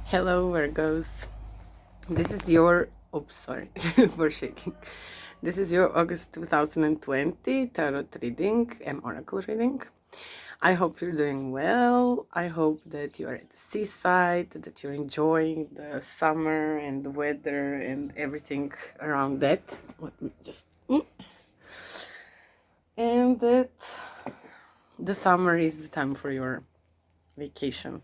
Hello, Virgos. This is your, oops, sorry for shaking. This is your August 2020 tarot reading and oracle reading. I hope you're doing well. I hope that you're at the seaside, that you're enjoying the summer and the weather and everything around that. Let me just, and that the summer is the time for your vacation.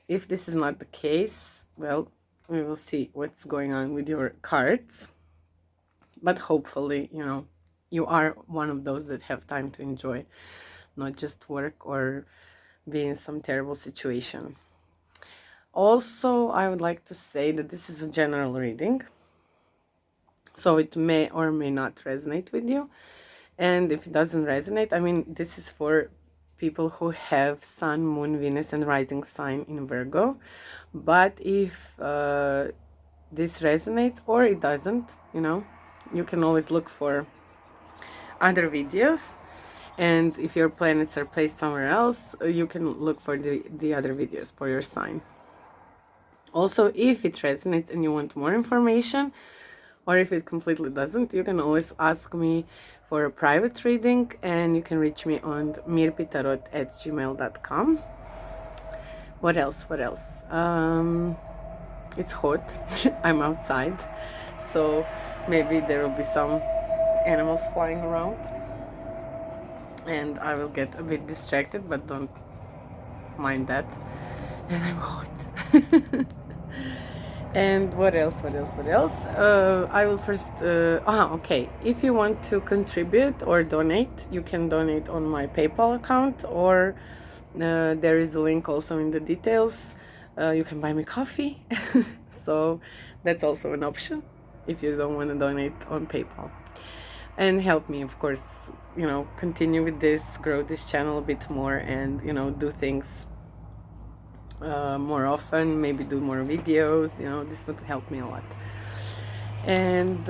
If this is not the case, well, we will see what's going on with your cards. But hopefully, you are one of those that have time to enjoy, not just work or be in some terrible situation. Also, I would like to say that this is a general reading, so it may or may not resonate with you. And if it doesn't resonate, I mean, this is for people who have Sun, Moon, Venus, and Rising sign in Virgo. But if this resonates or it doesn't, you can always look for other videos. And if your planets are placed somewhere else, you can look for the other videos for your sign. Also, if it resonates and you want more information, or if it completely doesn't, you can always ask me for a private reading, and you can reach me on mirpitarot@gmail.com. What else? It's hot. I'm outside, so maybe there will be some animals flying around and I will get a bit distracted, but don't mind that. And I'm hot. And what else? I will first, okay. If you want to contribute or donate, you can donate on my PayPal account, or there is a link also in the details. You can buy me coffee. So that's also an option if you don't want to donate on PayPal. And help me, of course, continue with this, grow this channel a bit more, and, do things more often, maybe do more videos, this would help me a lot. And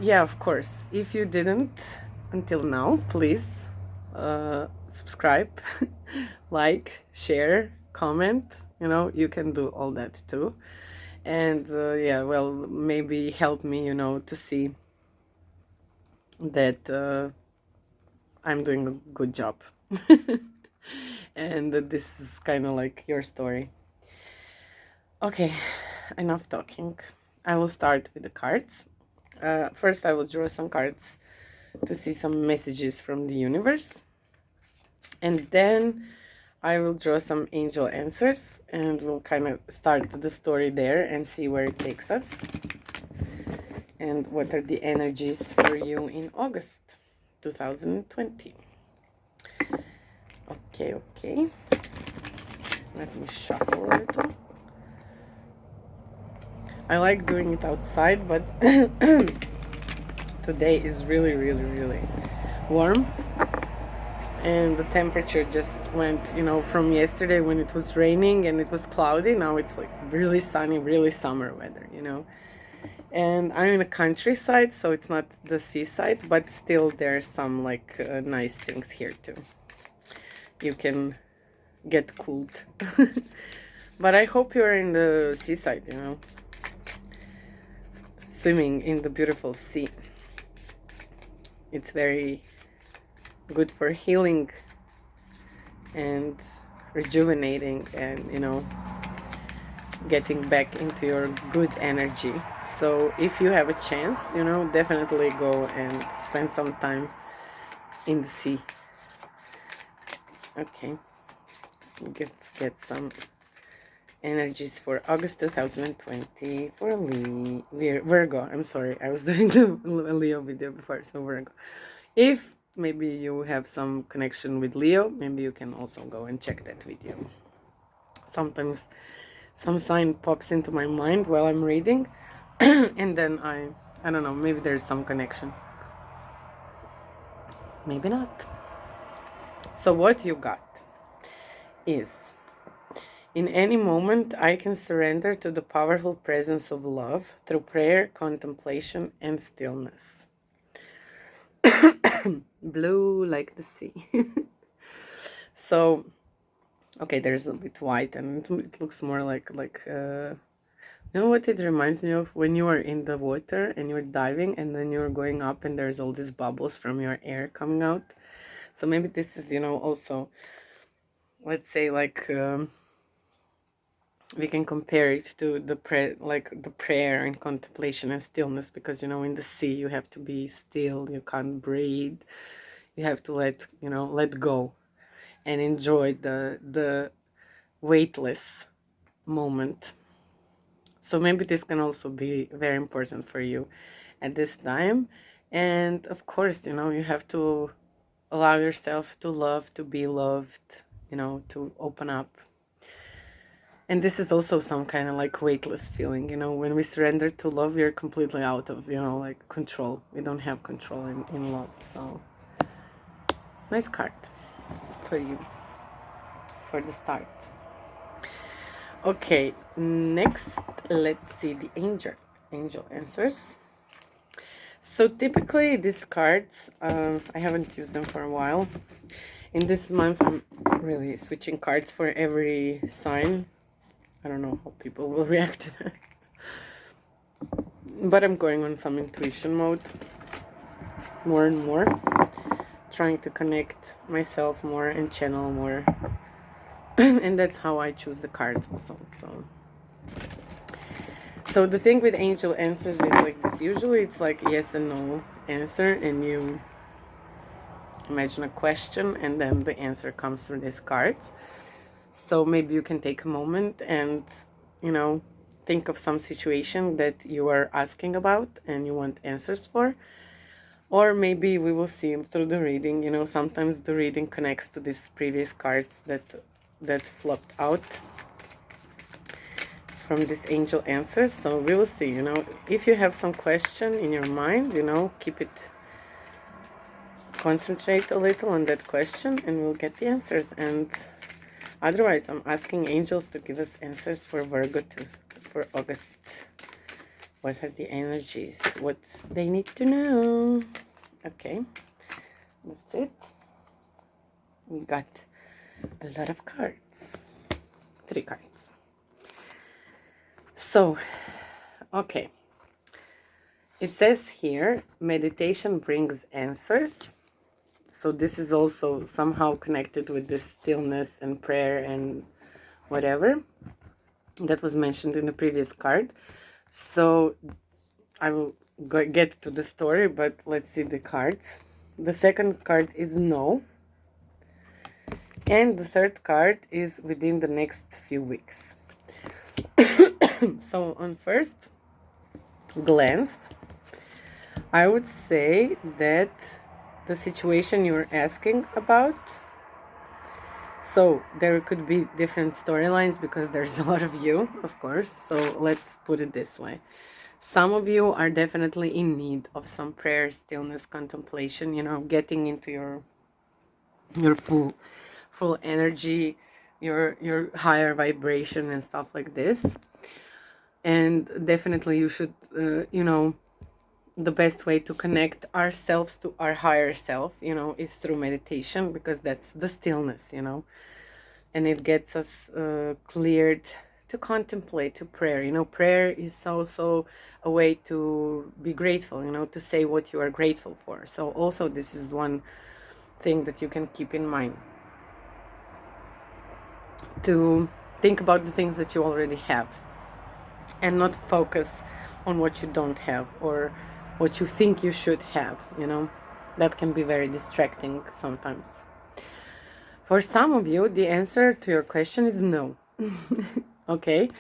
yeah, of course, if you didn't until now, please subscribe, like, share, comment, you can do all that too. And yeah, well, maybe help me, to see that I'm doing a good job. And this is kind of like your story. Okay, enough talking. I will start with the cards. First, I will draw some cards to see some messages from the universe. And then I will draw some angel answers, and we'll kind of start the story there and see where it takes us. And what are the energies for you in August 2020? Okay. Let me shuffle a little. I like doing it outside, but today is really, really, really warm. And the temperature just went, from yesterday when it was raining and it was cloudy, now it's like really sunny, really summer weather, And I'm in the countryside, so it's not the seaside, but still there's some like nice things here too. You can get cooled. But I hope you're in the seaside, swimming in the beautiful sea. It's very good for healing and rejuvenating and, getting back into your good energy. So if you have a chance, definitely go and spend some time in the sea. Okay, let's get some energies for August 2020 for Virgo. I'm sorry, I was doing the Leo video before, so Virgo. If maybe you have some connection with Leo, maybe you can also go and check that video. Sometimes some sign pops into my mind while I'm reading, and then I don't know, maybe there's some connection. Maybe not. So what you got is, in any moment, I can surrender to the powerful presence of love through prayer, contemplation, and stillness. Blue like the sea. So Okay, there's a bit white, and it looks more like you know what it reminds me of? When you are in the water and you're diving and then you're going up and there's all these bubbles from your air coming out. So maybe this is, also, let's say, like, we can compare it to the prayer and contemplation and stillness, because, in the sea you have to be still, you can't breathe, you have to let go and enjoy the weightless moment. So maybe this can also be very important for you at this time. And of course, you have to allow yourself to love, to be loved, to open up. And this is also some kind of like weightless feeling, when we surrender to love, we're completely out of, like control. We don't have control in love. So nice card for you for the start. Okay, next, let's see the angel answers. So typically these cards, I haven't used them for a while. In this month, I'm really switching cards for every sign. I don't know how people will react to that. But I'm going on some intuition mode more and more, trying to connect myself more and channel more. And that's how I choose the cards also. So the thing with angel answers is like this. Usually it's like yes and no answer, and you imagine a question and then the answer comes through these cards. So maybe you can take a moment and, think of some situation that you are asking about and you want answers for. Or maybe we will see through the reading, sometimes the reading connects to these previous cards that flopped out from this angel answers. So we will see, if you have some question in your mind, keep it, concentrate a little on that question and we'll get the answers. And otherwise, I'm asking angels to give us answers for Virgo for August. What are the energies? What they need to know? Okay, that's it. We got a lot of cards. 3 cards. So, okay. It says here, meditation brings answers. So this is also somehow connected with this stillness and prayer and whatever that was mentioned in the previous card. So I will get to the story, but let's see the cards. The second card is no. And the third card is within the next few weeks. So on first glance, I would say that the situation you're asking about, so there could be different storylines because there's a lot of you, of course. So let's put it this way. Some of you are definitely in need of some prayer, stillness, contemplation, getting into your full energy, your higher vibration and stuff like this. And definitely you should, the best way to connect ourselves to our higher self, is through meditation, because that's the stillness, and it gets us cleared to contemplate, to prayer. Prayer is also a way to be grateful, to say what you are grateful for. So also this is one thing that you can keep in mind, to think about the things that you already have and not focus on what you don't have or what you think you should have. That can be very distracting sometimes. For some of you, the answer to your question is no. Okay,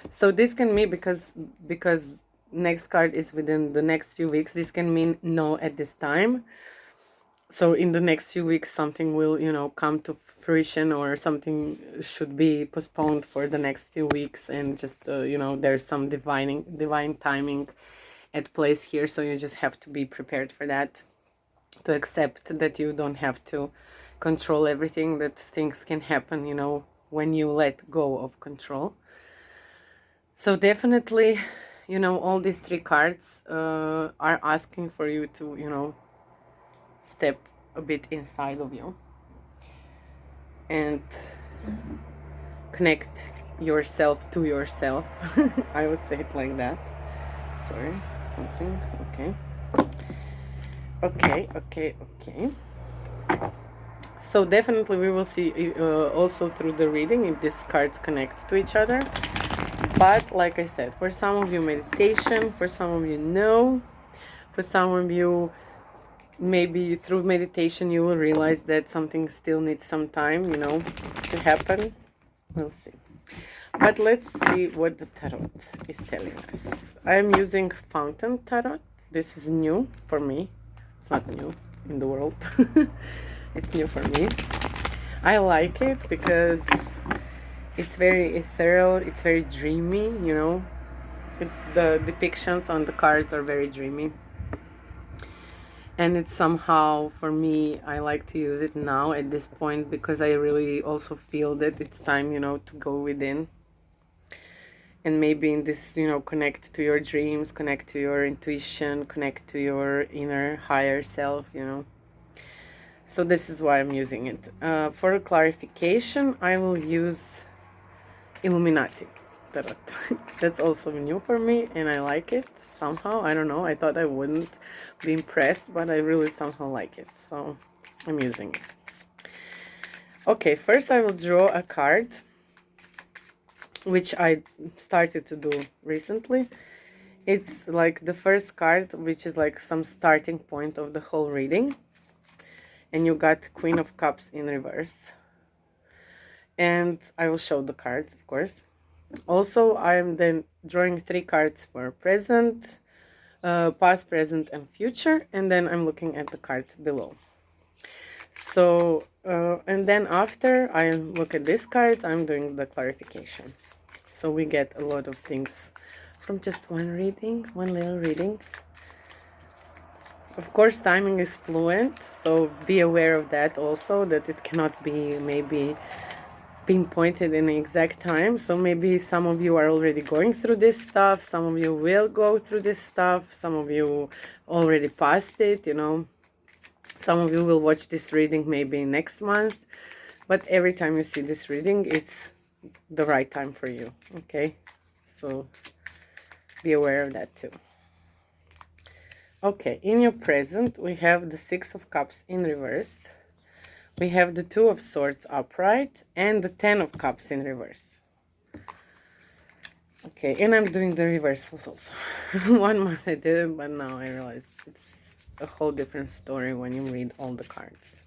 so this can mean, because next card is within the next few weeks, this can mean no at this time. So in the next few weeks, something will, come to fruition, or something should be postponed for the next few weeks, and just, there's some divine timing at place here. So you just have to be prepared for that, to accept that you don't have to control everything, that things can happen, when you let go of control. So definitely, all these 3 cards are asking for you to, step a bit inside of you and connect yourself to yourself. I would say it like that. Sorry, something. Okay. Okay. So definitely we will see also through the reading if these cards connect to each other. But like I said, for some of you meditation, for some of you no, for some of you maybe through meditation you will realize that something still needs some time, you know, to happen. We'll see. But let's see what the tarot is telling us. I'm using Fountain Tarot. This is new for me. It's not new in the world. It's new for me. I like it because it's very ethereal. It's very dreamy, you know. The depictions on the cards are very dreamy. And it's somehow, for me, I like to use it now at this point because I really also feel that it's time, you know, to go within. And maybe in this, you know, connect to your dreams, connect to your intuition, connect to your inner higher self, you know. So this is why I'm using it. For clarification, I will use Illuminati Tarot. That's also new for me and I like it somehow. I don't know. I thought I wouldn't be impressed, but I really somehow like it. So I'm using it. Okay, first I will draw a card, which I started to do recently. It's like the first card, which is like some starting point of the whole reading. And you got Queen of Cups in reverse. And I will show the cards, of course. Also, I'm then drawing 3 cards for present, past, present, and future. And then I'm looking at the card below. So, and then after I look at this card, I'm doing the clarification. So we get a lot of things from just one reading, one little reading. Of course, timing is fluent, so be aware of that also, that it cannot be maybe pinpointed in the exact time. So maybe some of you are already going through this stuff, some of you will go through this stuff, some of you already passed it, you know. Some of you will watch this reading maybe next month, but every time you see this reading, it's the right time for you, okay? So be aware of that too. Okay, in your present, we have the 6 of Cups in reverse. We have the 2 of Swords upright and the 10 of Cups in reverse. Okay, and I'm doing the reversals also. 1 month I didn't, but now I realized it's a whole different story when you read all the cards.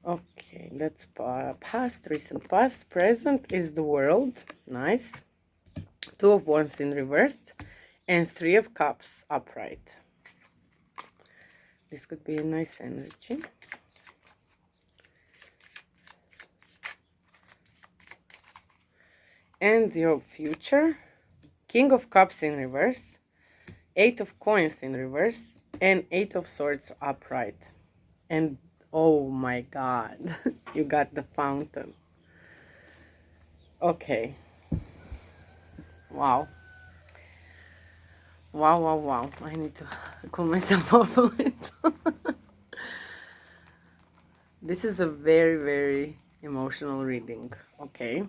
Okay, that's past, recent past. Present is the World. Nice. 2 of Wands in reverse. And 3 of Cups upright. This could be a nice energy. And your future, King of Cups in reverse, 8 of Coins in reverse, and 8 of Swords upright. And oh my God, you got the Fountain. Okay. Wow. Wow. I need to cool myself off a little. This is a very, very emotional reading, okay?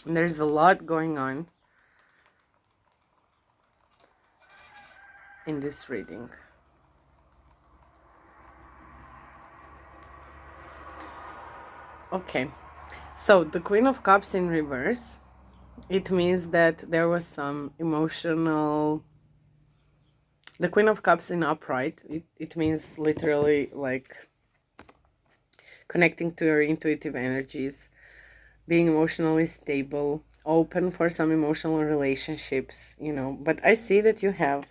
And there's a lot going on in this reading. Okay, so the Queen of Cups in reverse, it means that there was some emotional... The Queen of Cups in upright, it means literally like connecting to your intuitive energies, being emotionally stable, open for some emotional relationships, you know. But I see that you have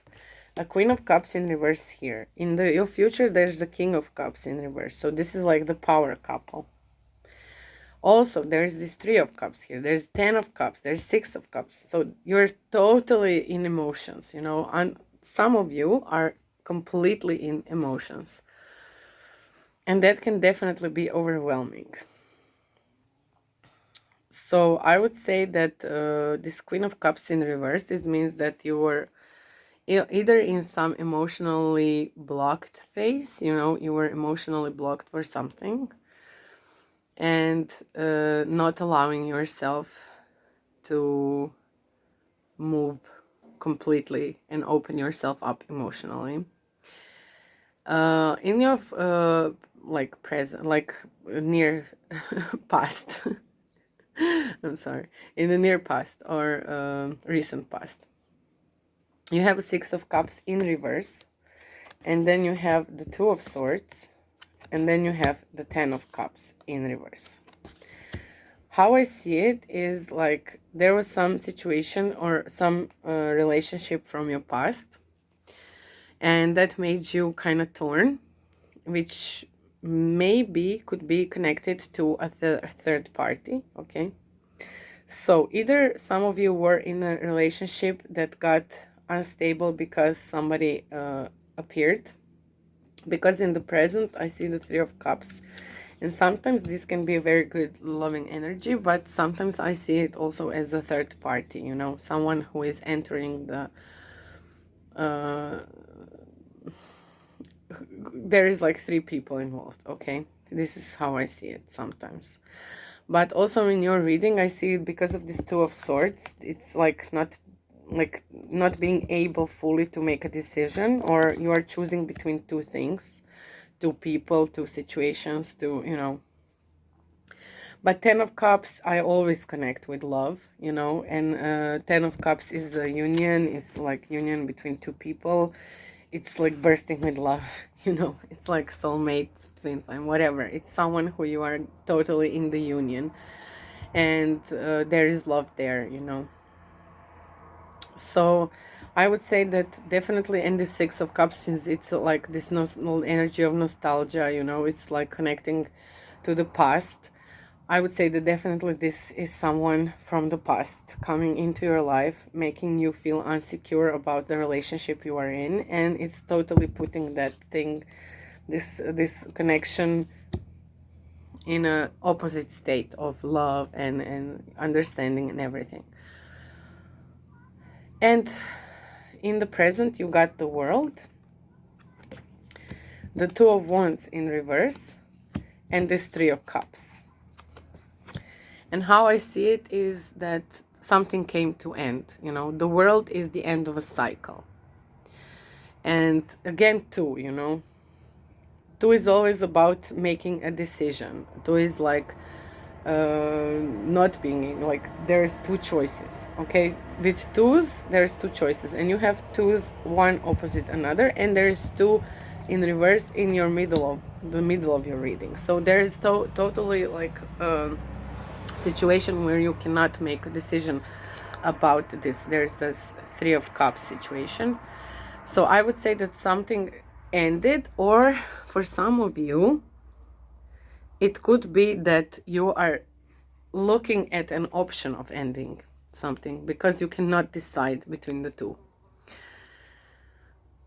a Queen of Cups in reverse here. In your future, there's a King of Cups in reverse. So this is like the power couple. Also, there's this 3 of Cups here. There's 10 of Cups. There's 6 of Cups. So you're totally in emotions, you know. And some of you are completely in emotions. And that can definitely be overwhelming. So I would say that this Queen of Cups in reverse, this means that you were either in some emotionally blocked phase, you know, you were emotionally blocked for something. and not allowing yourself to move completely and open yourself up emotionally. In your like present, like near past, I'm sorry, in the near past or recent past, you have a Six of Cups in reverse, and then you have the Two of Swords, and then you have the Ten of Cups in reverse. How I see it is like there was some situation or some relationship from your past, and that made you kind of torn, which maybe could be connected to a third party, okay? So either some of you were in a relationship that got unstable because somebody appeared, because in the present I see the Three of Cups, and sometimes this can be a very good loving energy, but sometimes I see it also as a third party, you know, someone who is entering the there is like three people involved, okay? This is how I see it sometimes. But also in your reading, I see it because of this Two of Swords. It's like not being able fully to make a decision, or you are choosing between two things, two people, two situations, two, you know. But Ten of Cups, I always connect with love, you know, and Ten of Cups is a union. It's like union between two people. It's like bursting with love, you know. It's like soulmates, twin flame, whatever. It's someone who you are totally in the union, and there is love there, you know. So I would say that definitely in the Six of Cups, since it's like this energy of nostalgia, you know, it's like connecting to the past. I would say that definitely this is someone from the past coming into your life, making you feel insecure about the relationship you are in, and it's totally putting that thing, this connection, in a opposite state of love and understanding and everything. And in the present, you got the World, the Two of Wands in reverse, and this Three of Cups. And how I see it is that something came to end, you know. The World is the end of a cycle. And again, two, you know. Two is always about making a decision. Two is like not being like, there's two choices, okay? With twos, there's two choices, and you have twos one opposite another, and there's two in reverse in your middle of your reading. So there is totally like situation where you cannot make a decision about this. There's this Three of Cups situation. So I would say that something ended, or for some of you, it could be that you are looking at an option of ending something because you cannot decide between the two.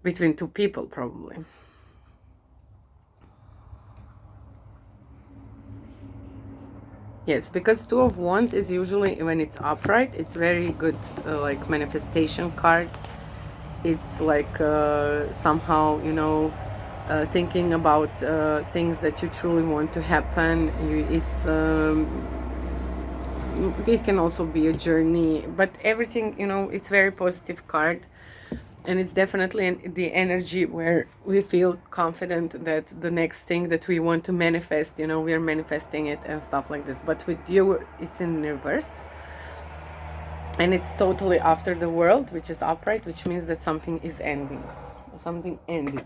Between two people, probably. Yes, because Two of Wands is usually, when it's upright, it's very good like manifestation card. It's like somehow, you know, thinking about things that you truly want to happen. It can also be a journey, but everything, you know, it's very positive card. And it's definitely the energy where we feel confident that the next thing that we want to manifest, you know, we are manifesting it and stuff like this. But with you, it's in reverse. And it's totally after the World, which is upright, which means that something is ending. Something ended.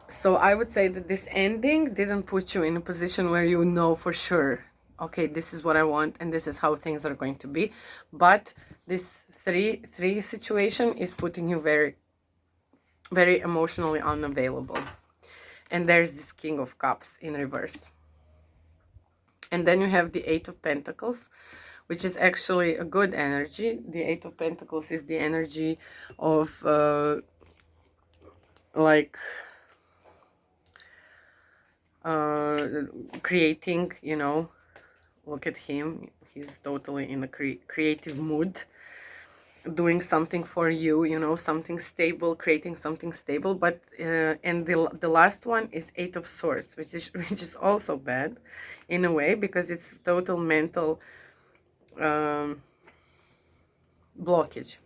So I would say that this ending didn't put you in a position where you know for sure, okay, this is what I want and this is how things are going to be. But this three situation is putting you very, very emotionally unavailable. And there's this King of Cups in reverse. And then you have the Eight of Pentacles, which is actually a good energy. The Eight of Pentacles is the energy of like creating, you know. Look at him, he's totally in a creative mood. doing something for you, you know, something stable, creating something stable. But and the last one is Eight of Swords, which is also bad in a way, because it's total mental blockage.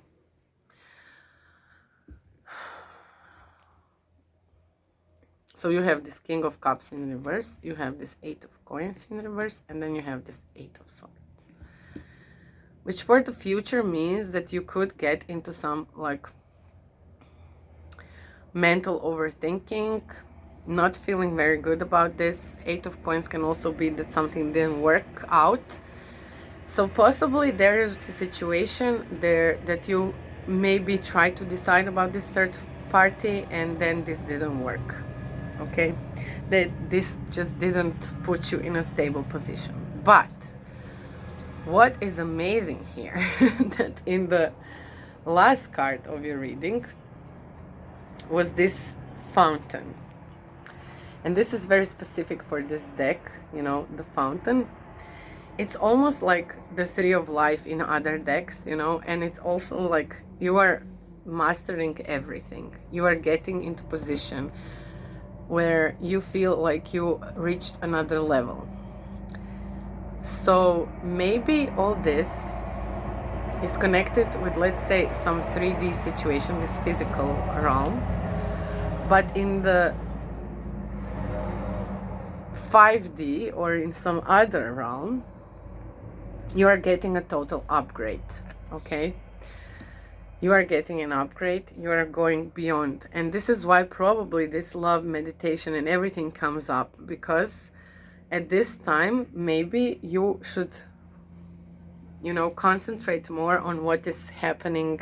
So you have this King of Cups in reverse, you have this Eight of Coins in reverse, and then you have this Eight of Swords, which for the future means that you could get into some like mental overthinking, not feeling very good about this. Eight of Coins can also be that something didn't work out. So possibly there is a situation there that you maybe try to decide about this third party and then this didn't work. Okay, that this just didn't put you in a stable position. But what is amazing here, that in the last card of your reading was this Fountain. And this is very specific for this deck, you know, the Fountain. It's almost like the Three of Life in other decks, you know, and it's also like you are mastering everything. You are getting into position where you feel like you reached another level. So maybe all this is connected with, let's say, some 3D situation, this physical realm, but in the 5D or in some other realm, you are getting a total upgrade. Okay, you are getting an upgrade, you are going beyond. And this is why probably this love meditation and everything comes up, because at this time maybe you should, you know, concentrate more on what is happening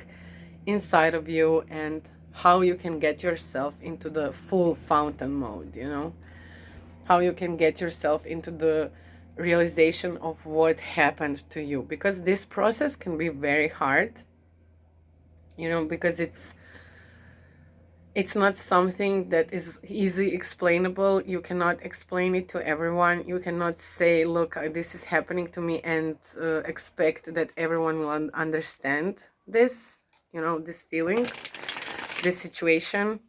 inside of you and how you can get yourself into the full fountain mode, you know, how you can get yourself into the realization of what happened to you, because this process can be very hard, you know, because it's not something that is easily explainable. You cannot explain it to everyone. You cannot say, look, this is happening to me, and expect that everyone will understand this, you know, this feeling, this situation.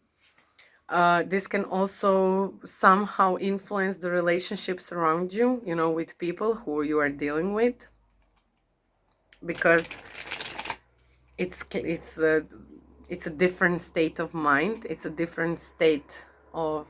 This can also somehow influence the relationships around you, you know, with people who you are dealing with, because it's a different state of mind. It's a different state of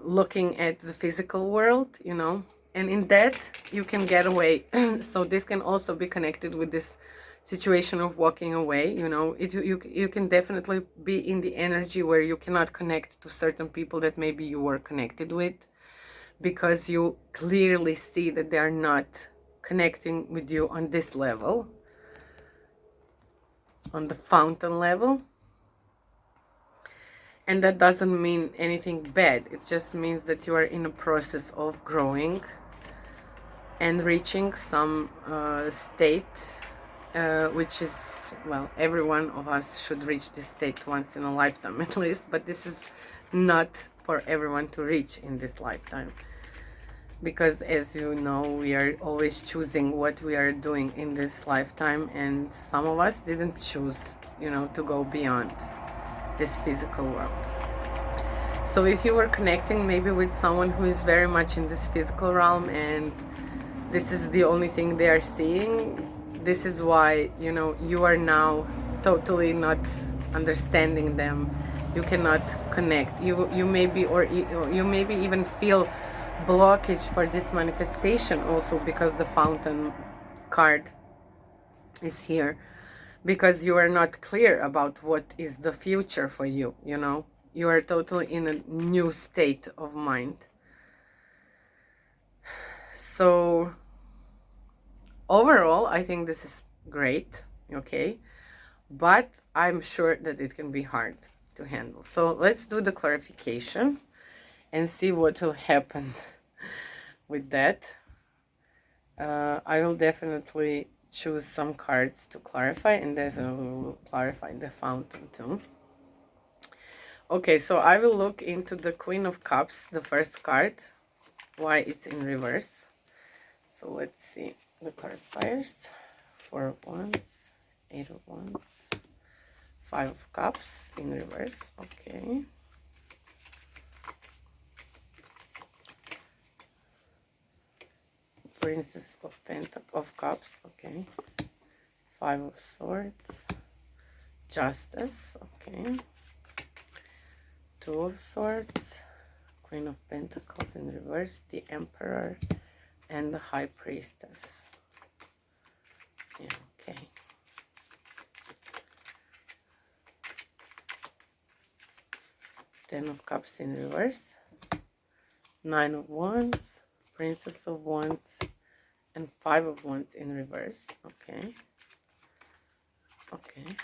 looking at the physical world, you know, and in that you can get away. So this can also be connected with this situation of walking away, you know. You can definitely be in the energy where you cannot connect to certain people that maybe you were connected with, because you clearly see that they are not connecting with you on this level, on the fountain level. And that doesn't mean anything bad. It just means that you are in a process of growing and reaching some state, which is, well, every one of us should reach this state once in a lifetime at least, but this is not for everyone to reach in this lifetime, because as you know, we are always choosing what we are doing in this lifetime, and some of us didn't choose, you know, to go beyond this physical world. So if you were connecting maybe with someone who is very much in this physical realm and this is the only thing they are seeing, this is why, you know, you are now totally not understanding them. You cannot connect. You maybe, or you maybe even feel blockage for this manifestation also, because the Fountain card is here, because you are not clear about what is the future for you, you know. You are totally in a new state of mind. So overall, I think this is great, okay? But I'm sure that it can be hard to handle. So let's do the clarification and see what will happen with that. I will definitely choose some cards to clarify, and then I will clarify the Fountain too. Okay, so I will look into the Queen of Cups, the first card, why it's in reverse. So let's see the clarifiers 4 of Wands, 8 of Wands, 5 of Cups in reverse. Okay. Princess of Cups. Okay. 5 of Swords, Justice. Okay. 2 of Swords, Queen of Pentacles in reverse, the Emperor, and the High Priestess. Yeah, okay. Ten of Cups in reverse, 9 of Wands, Princess of Wands, and 5 of Wands in reverse. Okay. Okay.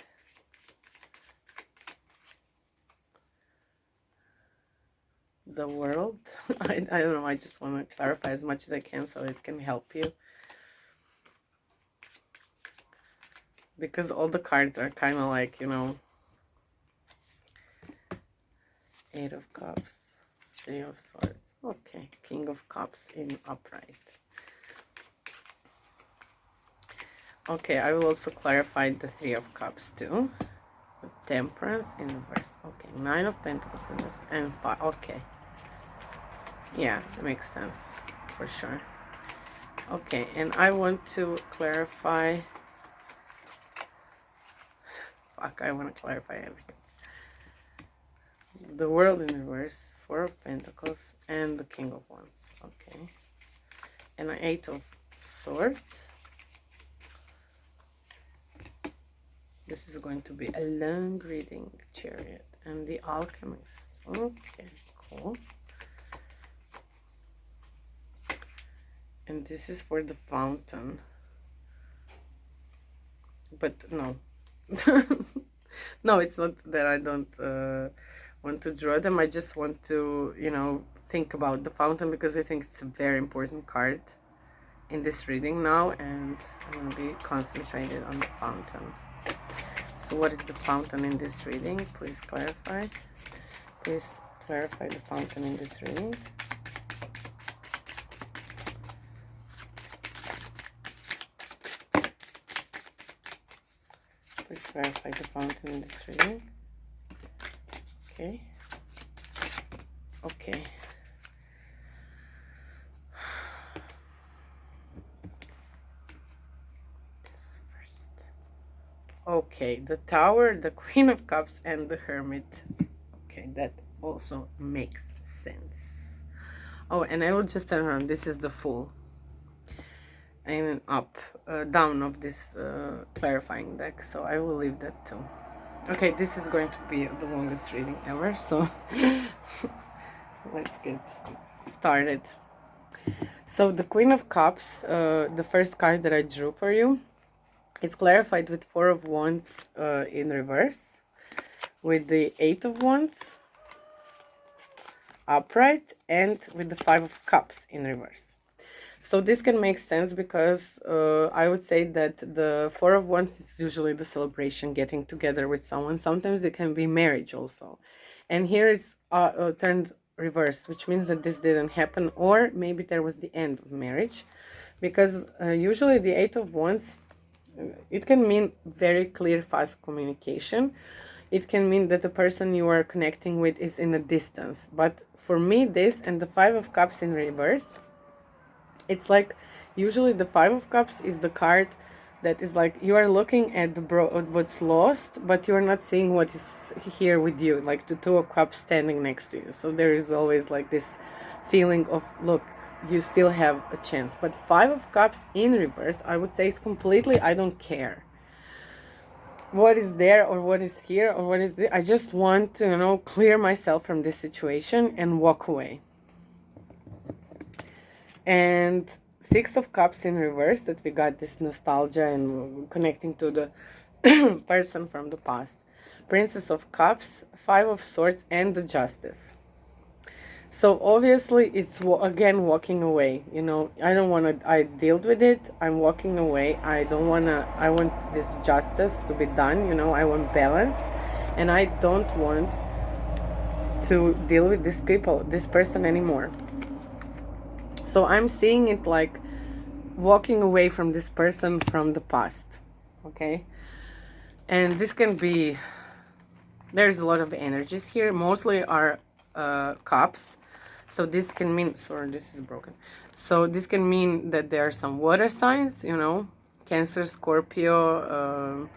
The World. I don't know, I just want to clarify as much as I can so it can help you. Because all the cards are kind of like, you know, 8 of Cups, 3 of Swords. Okay, King of Cups in upright. Okay, I will also clarify the 3 of Cups too. The Temperance in reverse. Okay, 9 of Pentacles in reverse and 5. Okay. Yeah, it makes sense for sure. Okay, and I want to clarify. Fuck, I want to clarify everything. The World in reverse, 4 of Pentacles, and the King of Wands. Okay. And an 8 of Swords. This is going to be a long reading. Chariot. And the Alchemist. Okay, cool. And this is for the Fountain. But no. No, it's not that I don't want to draw them. I just want to, you know, think about the Fountain because I think it's a very important card in this reading now, and I'm going to be concentrated on the Fountain. So what is the Fountain in this reading? Please clarify. Please clarify the Fountain in this reading. Please clarify the Fountain in this reading. Okay. Okay. This was first. Okay, the Tower, the Queen of Cups, and the Hermit. Okay, that also makes sense. Oh, and I will just turn around. This is the Fool. And up, down of this clarifying deck. So I will leave that too. Okay, this is going to be the longest reading ever, so let's get started. So the Queen of Cups, the first card that I drew for you, it's clarified with 4 of Wands in reverse, with the 8 of Wands upright, and with the 5 of Cups in reverse. So this can make sense because I would say that the 4 of Wands is usually the celebration, getting together with someone. Sometimes it can be marriage also. And here is turned reverse, which means that this didn't happen, or maybe there was the end of marriage. Because usually the 8 of Wands, it can mean very clear, fast communication. It can mean that the person you are connecting with is in a distance. But for me, this and the 5 of Cups in reverse, it's like usually the 5 of Cups is the card that is like you are looking at what's lost, but you're not seeing what is here with you, like the 2 of Cups standing next to you. So there is always like this feeling of, look, you still have a chance. But 5 of Cups in reverse, I would say, is completely, I don't care what is there or what is here or what is this. I just want to, you know, clear myself from this situation and walk away. And 6 of Cups in reverse, that we got this nostalgia and connecting to the person from the past. Princess of Cups, 5 of Swords, and the Justice. So obviously it's again walking away. You know, I don't want to, I dealt with it, I'm walking away. I don't want to, I want this justice to be done, you know, I want balance. And I don't want to deal with these people, this person anymore. So I'm seeing it like walking away from this person from the past, okay? And this can be, there's a lot of energies here, mostly are cups. So this can mean, sorry, this is broken. So this can mean that there are some water signs, you know, Cancer, Scorpio,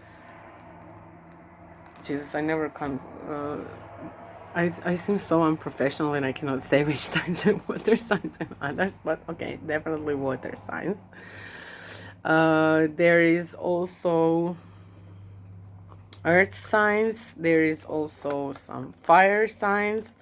Jesus, I never come, I seem so unprofessional and I cannot say which signs are water signs and others, but okay, definitely water signs. There is also earth signs, there is also some fire signs,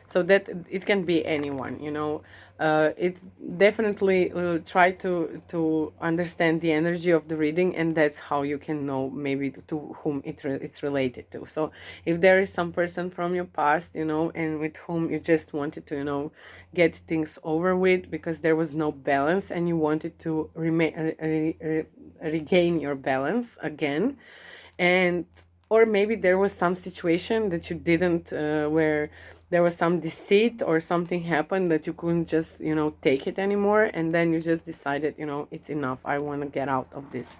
so that it can be anyone, you know. It definitely will try to understand the energy of the reading, and that's how you can know maybe to whom it's related to. So if there is some person from your past, you know, and with whom you just wanted to, you know, get things over with because there was no balance and you wanted to regain your balance again, and or maybe there was some situation that you didn't where there was some deceit or something happened that you couldn't just, you know, take it anymore, and then you just decided, you know, it's enough, I want to get out of this.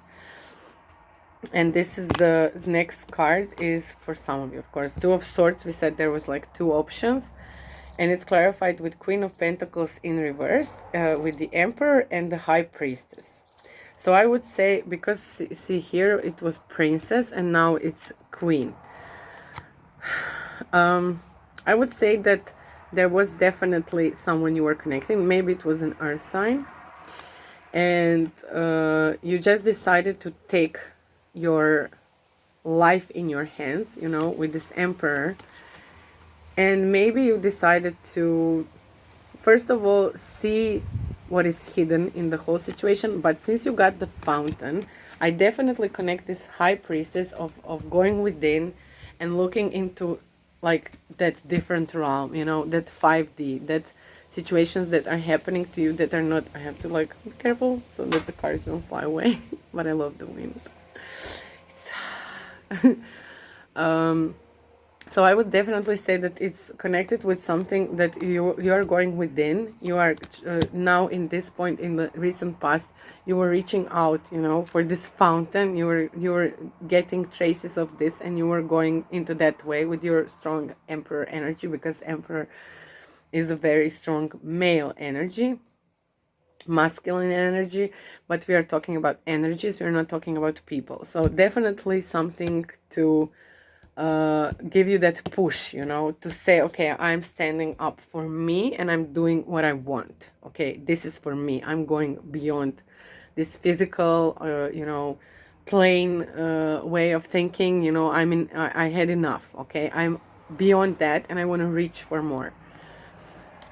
And this is the next card is for some of you, of course. Two of Swords, we said there was like two options, and it's clarified with Queen of Pentacles in reverse, with the Emperor and the High Priestess. So I would say, because see here it was Princess and now it's Queen. I would say that there was definitely someone you were connecting. Maybe it was an earth sign. And you just decided to take your life in your hands, you know, with this Emperor. And maybe you decided to, first of all, see what is hidden in the whole situation. But since you got the Fountain, I definitely connect this High Priestess of going within and looking into like that different realm, you know, that 5D, that situations that are happening to you that are not, I have to like be careful so that the cards don't fly away. But I love the wind. It's so I would definitely say that it's connected with something that you are going within. You are now in this point in the recent past, you were reaching out, you know, for this fountain. You were getting traces of this, and you were going into that way with your strong Emperor energy, because Emperor is a very strong male energy, masculine energy, but we are talking about energies. We're not talking about people. So definitely something to give you that push, you know, to say, okay, I'm standing up for me and I'm doing what I want. Okay, this is for me. I'm going beyond this physical, you know, plain way of thinking. You know, I had enough. Okay, I'm beyond that and I want to reach for more.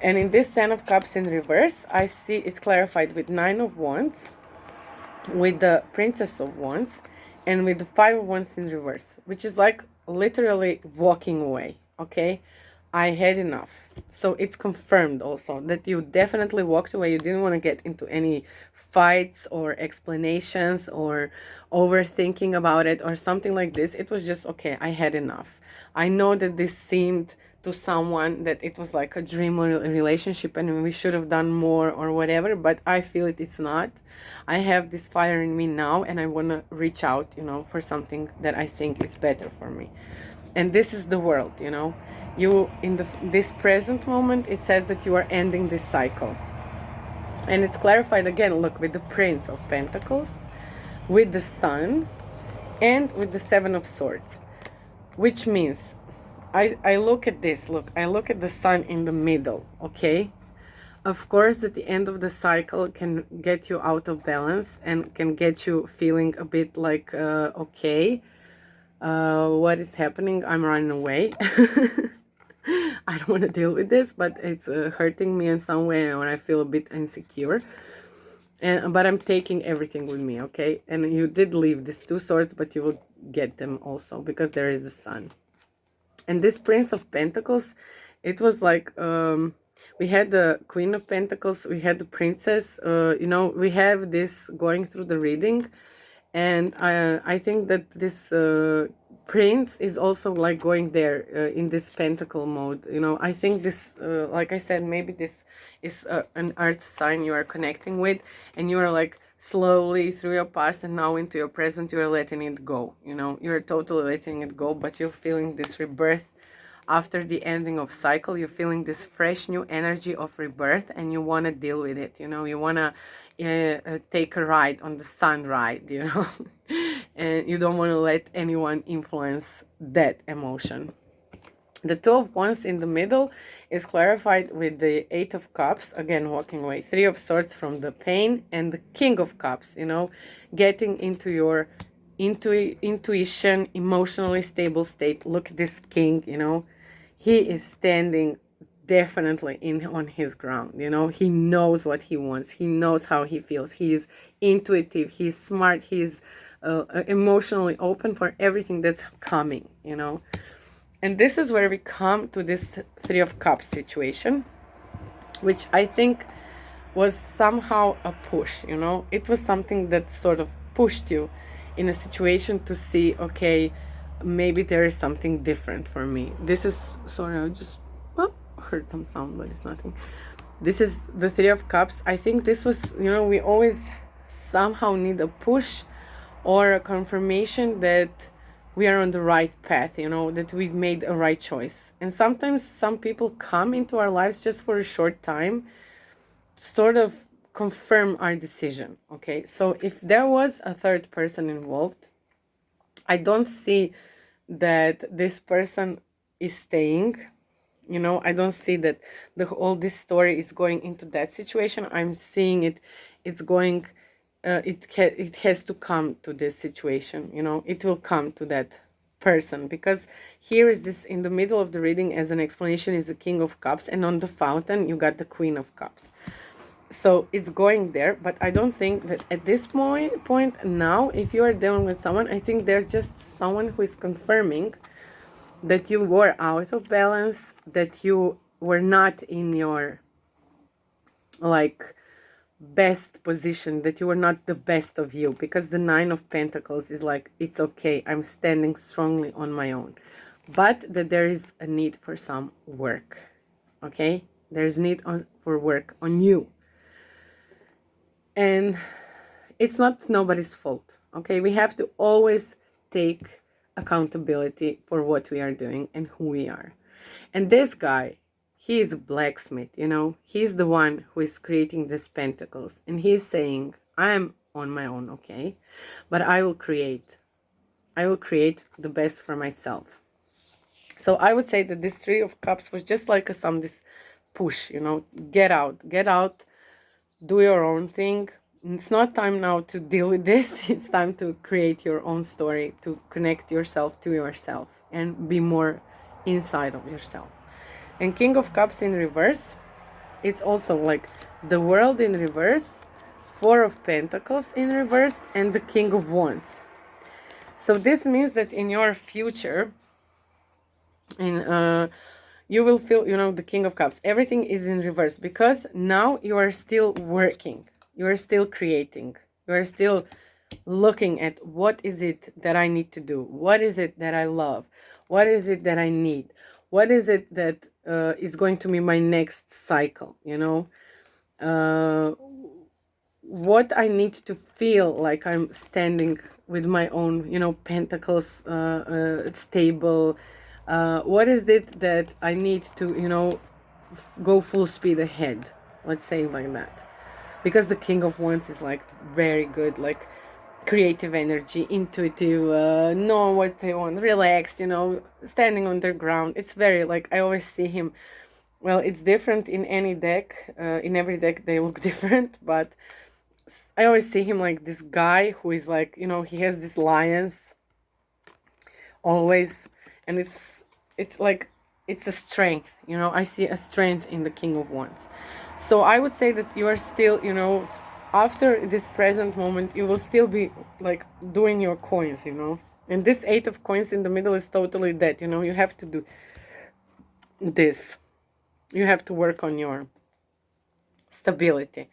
And in this 10 of Cups in reverse, I see it's clarified with 9 of Wands, with the Princess of Wands, and with the 5 of Wands in reverse, which is like literally walking away. Okay, I had enough. So it's confirmed also that you definitely walked away. You didn't want to get into any fights or explanations or overthinking about it or something like this. It was just, okay, I had enough. I know that this seemed to someone that it was like a dream relationship and we should have done more or whatever, but I feel it's not. I have this fire in me now and I want to reach out, you know, for something that I think is better for me. And this is the world, you know. You, in this present moment, it says that you are ending this cycle. And it's clarified again, look, with the Prince of Pentacles, with the Sun, and with the 7 of Swords. Which means, I look at this, look, I look at the Sun in the middle, okay? Of course, at the end of the cycle can get you out of balance and can get you feeling a bit like, okay, what is happening? I'm running away. I don't want to deal with this, but it's hurting me in some way, or I feel a bit insecure. But I'm taking everything with me, okay? And you did leave these 2 swords, but you will get them also because there is the Sun. And this Prince of Pentacles, it was like, we had the Queen of Pentacles, we had the Princess, you know, we have this going through the reading. And I think that this Prince is also like going there in this Pentacle mode, you know. I think this, like I said, maybe this is an earth sign you are connecting with, and you are like slowly through your past and now into your present. You're letting it go, you know, you're totally letting it go, but you're feeling this rebirth after the ending of cycle. You're feeling this fresh new energy of rebirth, and you want to deal with it, you know, you want to take a ride on the sun ride, you know. And you don't want to let anyone influence that emotion. The Two of Wands in the middle is clarified with the Eight of Cups, again walking away, Three of Swords from the pain, and the King of Cups, you know, getting into your intuition, emotionally stable state. Look at this king, you know, he is standing definitely on his ground, you know, he knows what he wants, he knows how he feels, he is intuitive, he's smart, he's emotionally open for everything that's coming, you know. And this is where we come to this Three of Cups situation, which I think was somehow a push, you know. It was something that sort of pushed you in a situation to see, okay, maybe there is something different for me. This is, sorry, I just heard some sound, but it's nothing. This is the Three of Cups. I think this was, you know, we always somehow need a push or a confirmation that we are on the right path, you know, that we've made a right choice. And sometimes some people come into our lives just for a short time, sort of confirm our decision, okay? So if there was a third person involved, I don't see that this person is staying, you know, I don't see that all this story is going into that situation. I'm seeing it's going, it has to come to this situation, you know, it will come to that person, because here is this in the middle of the reading as an explanation is the King of Cups, and on the fountain you got the Queen of Cups. So it's going there, but I don't think that at this point now, if you are dealing with someone, I think they're just someone who is confirming that you were out of balance, that you were not in your like best position, that you were not the best of you, because the Nine of Pentacles is like, it's okay, I'm standing strongly on my own, but that there is a need for some work, okay? There's need for work on you, and it's not nobody's fault, okay? We have to always take accountability for what we are doing and who we are. And this guy, he is a blacksmith, you know, he's the one who is creating these pentacles, and he's saying, I'm on my own, okay, but I will create the best for myself. So I would say that this Three of Cups was just like this push, you know, get out, do your own thing. It's not time now to deal with this. It's time to create your own story, to connect yourself to yourself and be more inside of yourself. And King of Cups in reverse, it's also like the World in reverse, Four of Pentacles in reverse, and the King of Wands. So this means that in your future, you will feel, you know, the King of Cups, everything is in reverse, because now you are still working, you are still creating, you are still looking at what is it that I need to do, what is it that I love, what is it that I need, what is it that is going to be my next cycle, you know, what I need to feel like I'm standing with my own, you know, pentacles, stable. What is it that I need to, you know, go full speed ahead, let's say like that. Because the King of Wands is like very good, like creative energy, intuitive, know what they want, relaxed, you know, standing on their ground. It's very like, I always see him, well, it's different in any deck, in every deck they look different, but I always see him like this guy who is like, you know, he has these lions always, and it's like, it's a strength, you know, I see a strength in the King of Wands. So I would say that you are still, you know, after this present moment, you will still be like doing your coins, you know, and this Eight of Coins in the middle is totally that, you know, you have to do this, you have to work on your stability.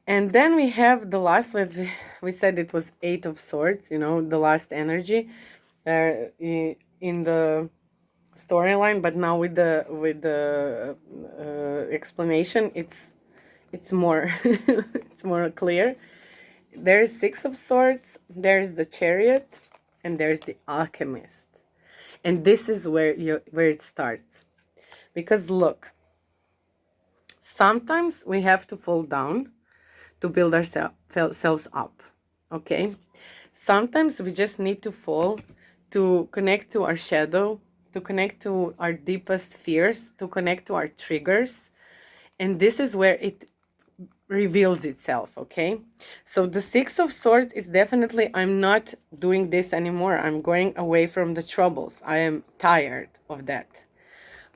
And then we have the last, we said it was Eight of Swords, you know, the last energy in the storyline, but now with the explanation, it's more it's more clear. There's Six of Swords, there's the Chariot, and there's the Alchemist. And this is where it starts. Because look, sometimes we have to fall down to build ourselves up, okay? Sometimes we just need to fall to connect to our shadow, to connect to our deepest fears, to connect to our triggers. And this is where it reveals itself, okay? So the Six of Swords is definitely, I'm not doing this anymore. I'm going away from the troubles. I am tired of that.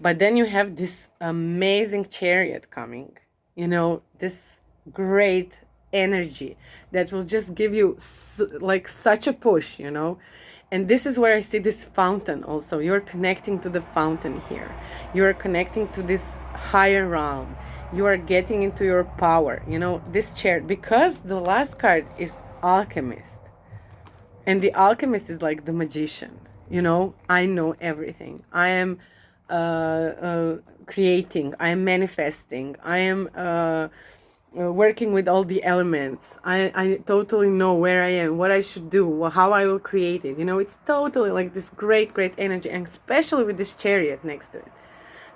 But then you have this amazing Chariot coming, you know, this great energy that will just give you like such a push, you know. And this is where I see this fountain also. You're connecting to the fountain here. You're connecting to this higher realm. You are getting into your power, you know, this chair, because the last card is Alchemist. And the Alchemist is like the magician, you know. I know everything. I am creating, I am manifesting, I am working with all the elements. I totally know where I am, what I should do, how I will create it. You know, it's totally like this great energy, and especially with this Chariot next to it.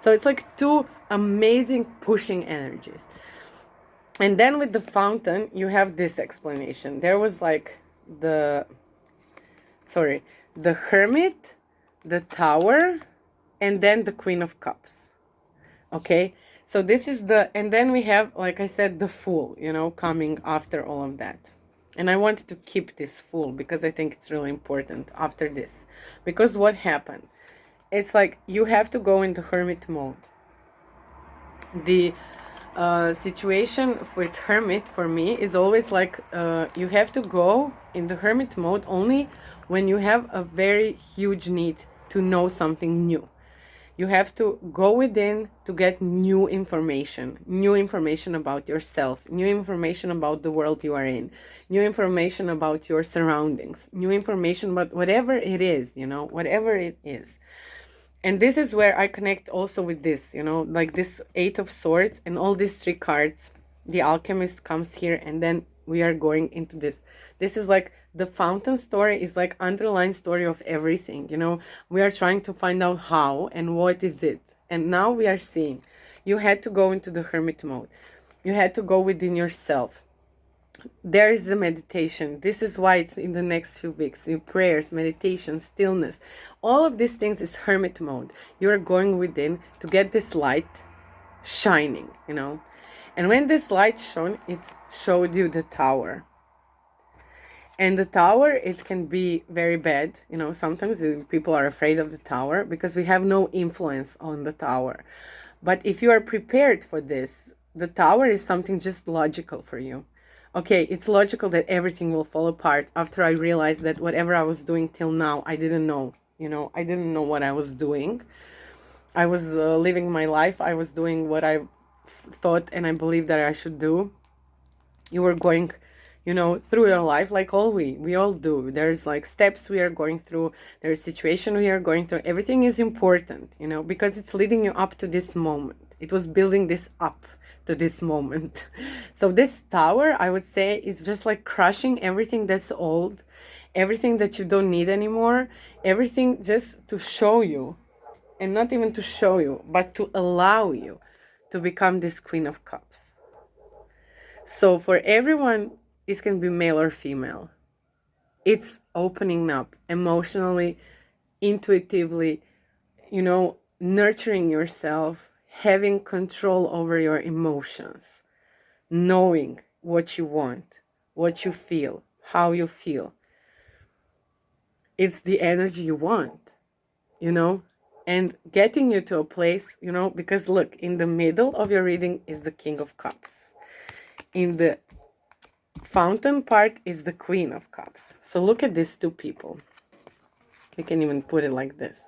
So it's like two amazing pushing energies. And then with the fountain, you have this explanation. There was like the Hermit, the Tower, and then the Queen of Cups. Okay, so this is and then we have, like I said, the Fool, you know, coming after all of that. And I wanted to keep this Fool because I think it's really important after this. Because what happened? It's like you have to go into Hermit mode. The situation with Hermit for me is always like you have to go in the Hermit mode only when you have a very huge need to know something new. You have to go within to get new information about yourself, new information about the world you are in, new information about your surroundings, new information about whatever it is, you know, whatever it is. And this is where I connect also with this, you know, like this Eight of Swords and all these three cards. The Alchemist comes here, and then we are going into this. This is like the fountain story is like underlying story of everything, you know. We are trying to find out how and what is it. And now we are seeing you had to go into the Hermit mode. You had to go within yourself. There is the meditation. This is why it's in the next few weeks. Your prayers, meditation, stillness, all of these things is Hermit mode. You are going within to get this light shining, you know. And when this light shone, it showed you the Tower. And the Tower, it can be very bad, you know. Sometimes people are afraid of the Tower because we have no influence on the Tower. But if you are prepared for this, the Tower is something just logical for you. Okay, it's logical that everything will fall apart after I realized that whatever I was doing till now, I didn't know, you know, I didn't know what I was doing. I was living my life. I was doing what I thought and I believed that I should do. You were going, you know, through your life like we all do. There's like steps we are going through. There's situation we are going through. Everything is important, you know, because it's leading you up to this moment. It was building this up to this moment. So this Tower, I would say, is just like crushing everything that's old, everything that you don't need anymore, everything just to show you, and not even to show you, but to allow you to become this Queen of Cups. So for everyone, it can be male or female. It's opening up emotionally, intuitively, you know, nurturing yourself, having control over your emotions, knowing what you want, what you feel, how you feel. It's the energy you want, you know, and getting you to a place, you know, because look, in the middle of your reading is the King of Cups. In the fountain part is the Queen of Cups. So look at these two people. You can even put it like this.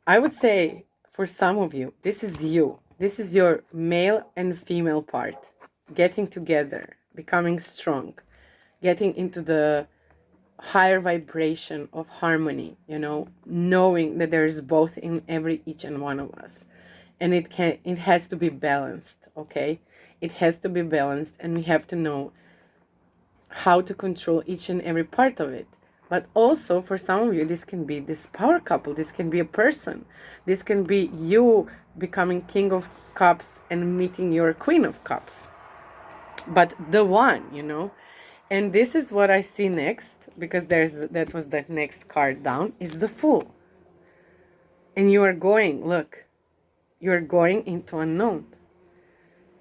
I would say for some of you, this is you. This is your male and female part. Getting together, becoming strong, getting into the higher vibration of harmony, you know, knowing that there is both in each and one of us. And it has to be balanced, okay? It has to be balanced, and we have to know how to control each and every part of it. But also for some of you, this can be this power couple, this can be a person, this can be you becoming King of Cups and meeting your Queen of Cups, but the one, you know. And this is what I see next, because that was that next card down, is the Fool. And you are going, look, you're going into unknown.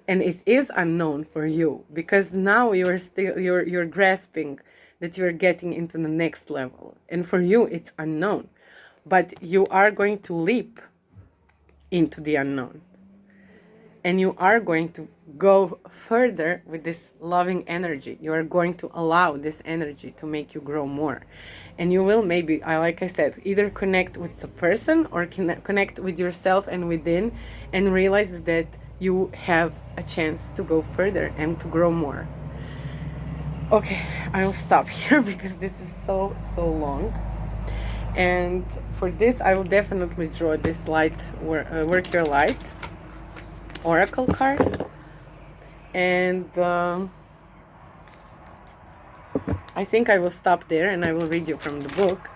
And it is unknown for you, because now you're still you're grasping that you're getting into the next level. And for you, it's unknown. But you are going to leap into the unknown. And you are going to go further with this loving energy. You are going to allow this energy to make you grow more. And you will maybe, like I said, either connect with the person or connect with yourself and within, and realize that you have a chance to go further and to grow more. Okay, I'll stop here because this is so long. And for this, I will definitely draw this light, work your light oracle card. And I think I will stop there and I will read you from the book,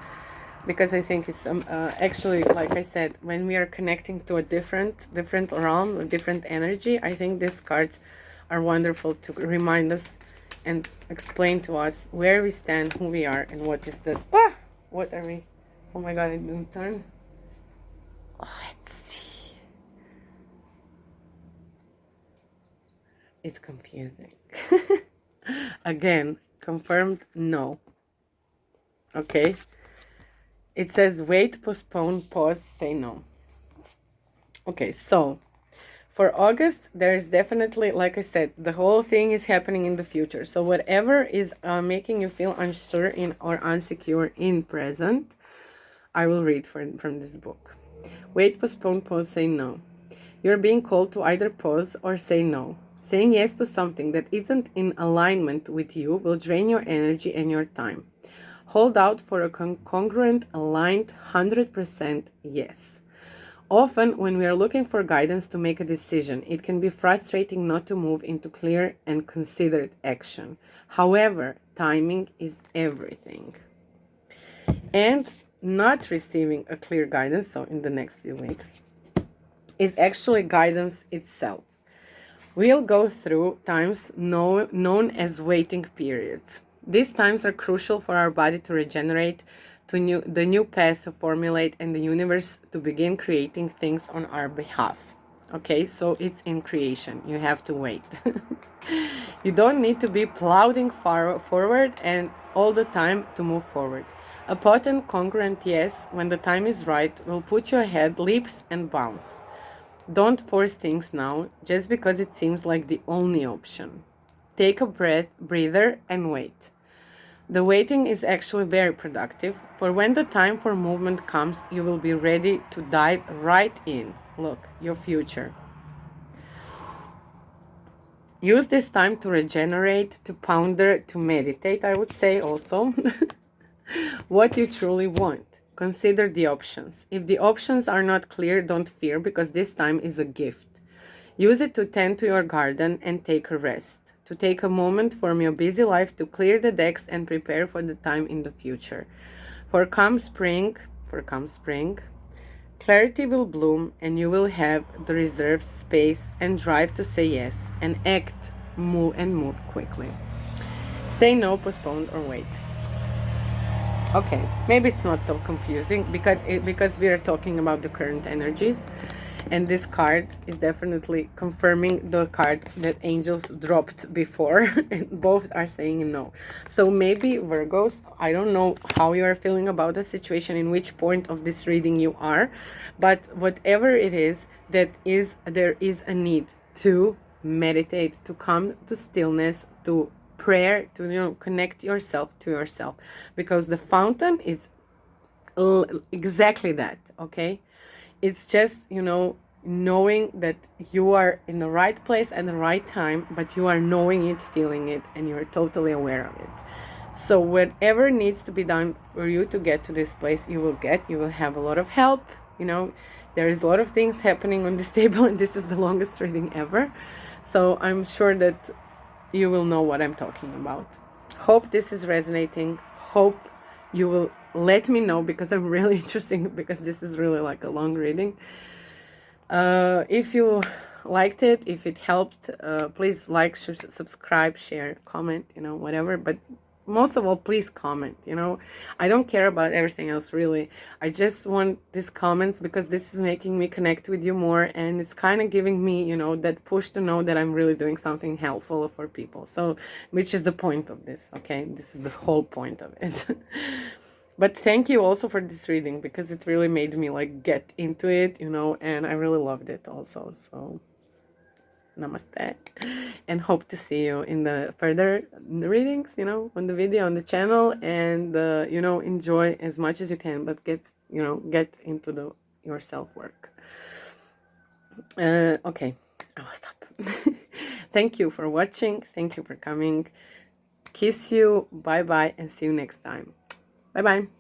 because I think it's actually, like I said, when we are connecting to a different realm, a different energy, I think these cards are wonderful to remind us and explain to us where we stand, who we are, and what is the what are we. Oh my god, I didn't turn. Let's see. It's confusing. Again, confirmed no. Okay. It says wait, postpone, pause, say no. Okay, so for August, there is definitely, like I said, the whole thing is happening in the future. So whatever is making you feel unsure or insecure in present, I will read from this book. Wait, postpone, pause, say no. You're being called to either pause or say no. Saying yes to something that isn't in alignment with you will drain your energy and your time. Hold out for a congruent, aligned 100% yes. Often, when we are looking for guidance to make a decision, it can be frustrating not to move into clear and considered action. However, timing is everything. And not receiving a clear guidance, so in the next few weeks, is actually guidance itself. We'll go through times known as waiting periods. These times are crucial for our body to regenerate, the new path to formulate, and the universe to begin creating things on our behalf. Okay, so it's in creation. You have to wait. You don't need to be plowing forward and all the time to move forward. A potent, congruent yes, when the time is right, will put you ahead leaps and bounds. Don't force things now just because it seems like the only option. Take a breather, and wait. The waiting is actually very productive, for when the time for movement comes, you will be ready to dive right in. Look, your future. Use this time to regenerate, to ponder, to meditate, I would say also, what you truly want. Consider the options. If the options are not clear, don't fear, because this time is a gift. Use it to tend to your garden and take a rest. To take a moment from your busy life to clear the decks and prepare for the time in the future. For come spring, clarity will bloom and you will have the reserved space and drive to say yes and act, move quickly. Say no, postpone, or wait. Okay, maybe it's not so confusing because we are talking about the current energies. And this card is definitely confirming the card that angels dropped before. And both are saying no. So maybe Virgos, I don't know how you are feeling about the situation, in which point of this reading you are. But whatever it is, there is a need to meditate, to come to stillness, to prayer, to connect yourself to yourself. Because the fountain is exactly that, okay? It's just, knowing that you are in the right place at the right time, but you are knowing it, feeling it, and you're totally aware of it. So whatever needs to be done for you to get to this place, you will have a lot of help. There is a lot of things happening on this table, and this is the longest reading ever. So I'm sure that you will know what I'm talking about. Hope this is resonating. Hope you will let me know, because I'm really interested, because this is really like a long reading. If you liked it, if it helped, please like, subscribe, share, comment, you know, whatever. But most of all, please comment. You know, I don't care about everything else, really. I just want these comments, because this is making me connect with you more, and it's kind of giving me, you know, that push to know that I'm really doing something helpful for people. So, which is the point of this, okay? This is the whole point of it. But thank you also for this reading, because it really made me like get into it, you know, and I really loved it also. So namaste, and hope to see you in the further readings, you know, on the video, on the channel. And you know, enjoy as much as you can, but get, you know, get into the your self-work. Okay, I will stop. Thank you for watching, thank you for coming. Kiss you, bye bye, and see you next time. Bye bye.